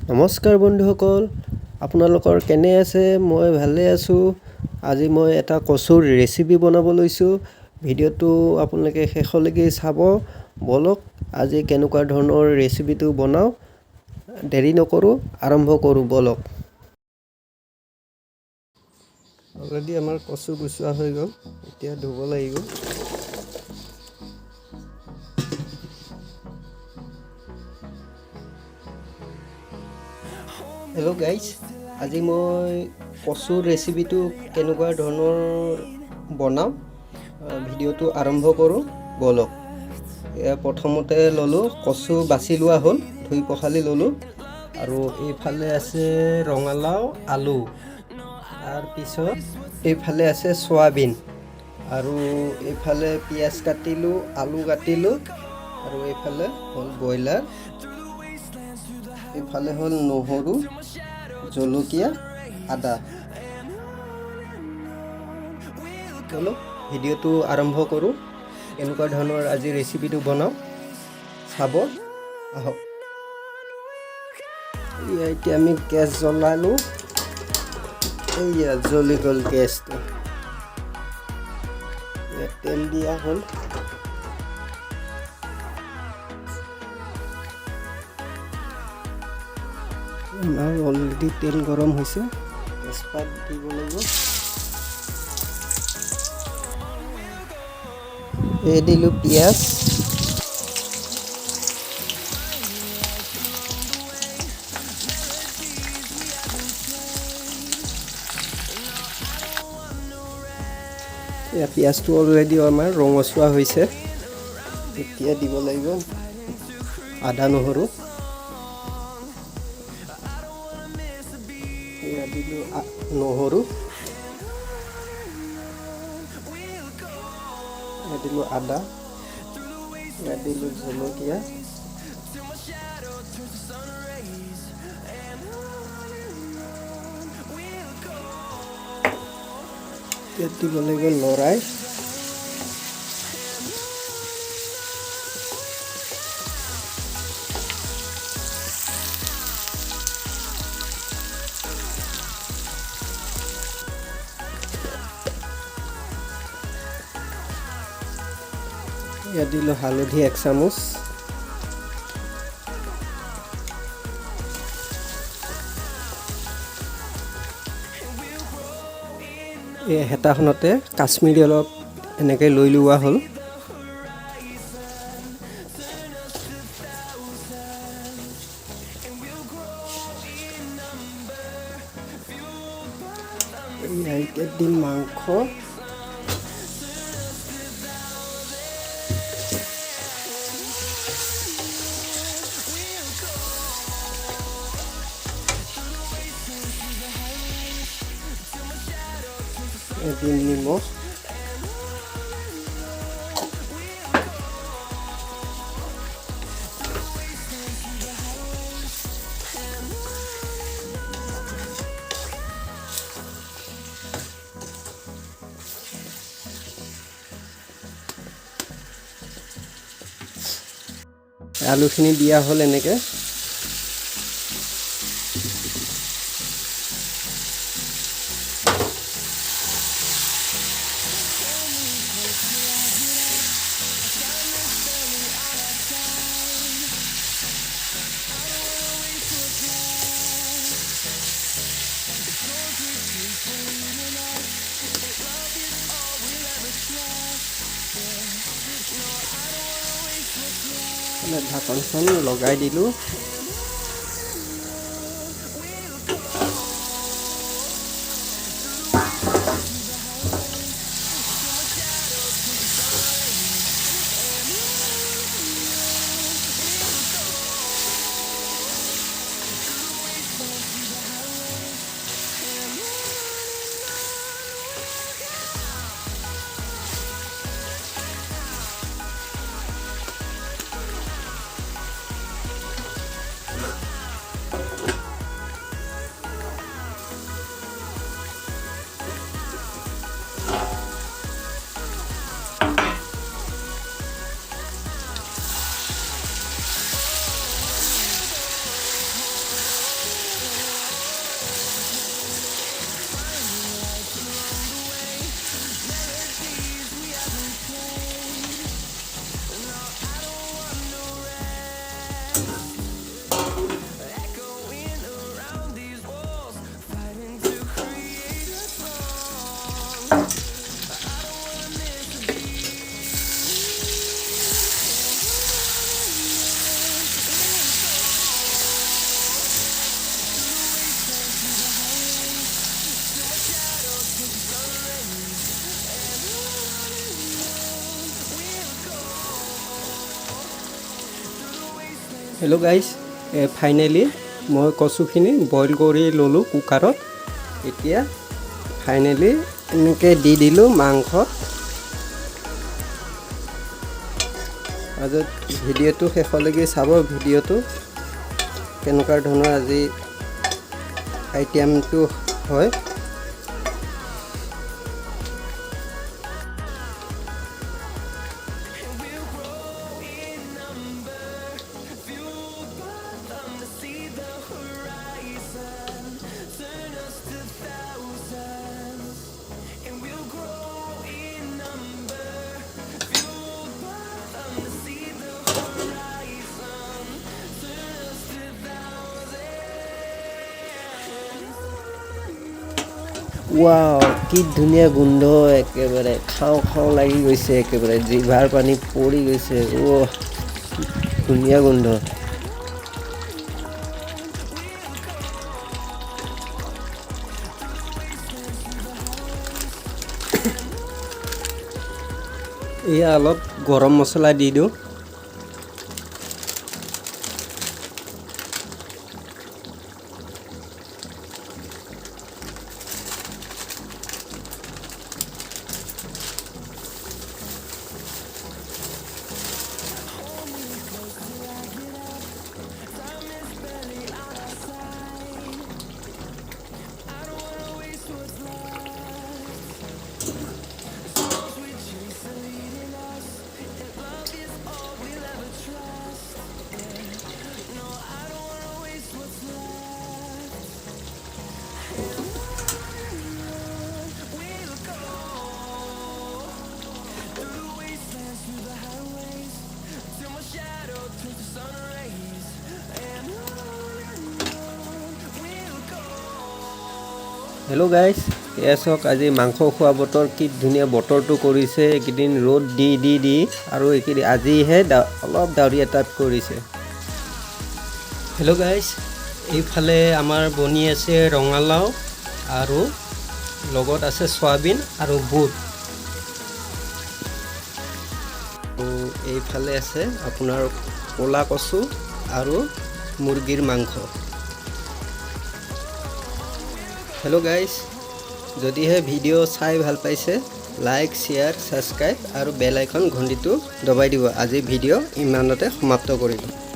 নমস্কাৰ বন্ধুসকল, আপোনালোকৰ কেনে আছে? মই ভালে আছোঁ। আজি মই এটা কচুৰ ৰেচিপি বনাব লৈছোঁ। ভিডিঅ'টো আপোনালোকে শেষলৈকে চাব। বলক আজি কেনেকুৱা ধৰণৰ ৰেচিপিটো বনাওঁ। দেৰি নকৰোঁ, আৰম্ভ কৰোঁ বলক। অলৰেডি আমাৰ কচু গুচোৱা হৈ গ'ল, এতিয়া ধুব লাগিব। হেল্ল' গাইজ, আজি মই কচুৰ ৰেচিপিটো কেনেকুৱা ধৰণৰ বনাওঁ ভিডিঅ'টো আৰম্ভ কৰোঁ বলক। প্ৰথমতে ল'লোঁ, কচু বাছি লোৱা হ'ল, ধুই পখালি ল'লোঁ। আৰু এইফালে আছে ৰঙালাও, আলু, তাৰপিছত এইফালে আছে চয়াবিন, আৰু এইফালে পিঁয়াজ কাটিলোঁ, আলু কাটিলোঁ, আৰু এইফালে হ'ল ব্ৰইলাৰ, এইফালে হ'ল নহৰু, জলকীয়া, আদা। চলো ভিডিঅ'টো আৰম্ভ কৰোঁ। কেনেকুৱা ধৰণৰ আজি ৰেচিপিটো বনাওঁ চাব, আহক। এতিয়া আমি গেছ জ্বলালোঁ। এয়া জ্বলি গ'ল গেছটো। তেল দিয়া হ'ল। আমাৰ অলৰেডি তেল গৰম হৈছে, তেজপাত দিব লাগিব। এই দিলোঁ পিঁয়াজ, পিঁয়াজটো অলৰেডি আমাৰ ৰঙচুৱা হৈছে। এতিয়া দিব লাগিব আদা নহৰু। এয়া দিলোঁ নহৰু, এয়া দিলোঁ আদা, এয়া দিলোঁ জলকীয়া, ইয়াত দিব লাগিব লৰাই, ইয়াত দিলোঁ হালধি 1 চামুচ, এই হেতাখনতে কাশ্মীৰী অলপ এনেকৈ লৈ লোৱা হ'ল। এতিয়া দিম মাংস, দিম নিমখ, আলুখিনি দিয়া হ'ল এনেকৈ। ঢাকনখন লগাই দিলোঁ। হেল্ল' গাইজ, ফাইনেলি মই কচুখিনি বইল কৰি ল'লোঁ কুকাৰত। এতিয়া ফাইনেলি এনেকৈ দি দিলোঁ মাংসত। ভিডিঅ'টো শেষলৈকে চাব। ভিডিঅ'টো কেনেকুৱা ধৰণৰ আজি আইটেমটো হয়। ৱাও, কি ধুনীয়া গোন্ধ! একেবাৰে খাওঁ খাওঁ লাগি গৈছে, একেবাৰে জিভাৰ পানী পৰি গৈছে। ধুনীয়া গোন্ধ। এয়া অলপ গৰম মছলা দি দিওঁ। হেল্ল' গাইজ, এয়া চাওক আজি মাংস খোৱা বতৰ। কি ধুনীয়া বতৰটো কৰিছে। এইকেইদিন ৰ'দ দি আৰু এইকেইদিন আজিহে অলপ ডাৱৰীয়া টাইপ কৰিছে। হেল্ল' গাইজ, এইফালে আমাৰ বনি আছে ৰঙালাও আৰু লগত আছে চয়াবিন আৰু বুট। এইফালে আছে আপোনাৰ ক'লা কচু আৰু মুৰ্গীৰ মাংস। হেল্ল' গাইজ, যদিহে ভিডিঅ' চাই ভাল পাইছে, লাইক, শ্বেয়াৰ, ছাবস্ক্ৰাইব আৰু বেল আইকন ঘণ্টিটো দবাই দিব। আজি ভিডিঅ' ইমানতে সমাপ্ত কৰিলোঁ।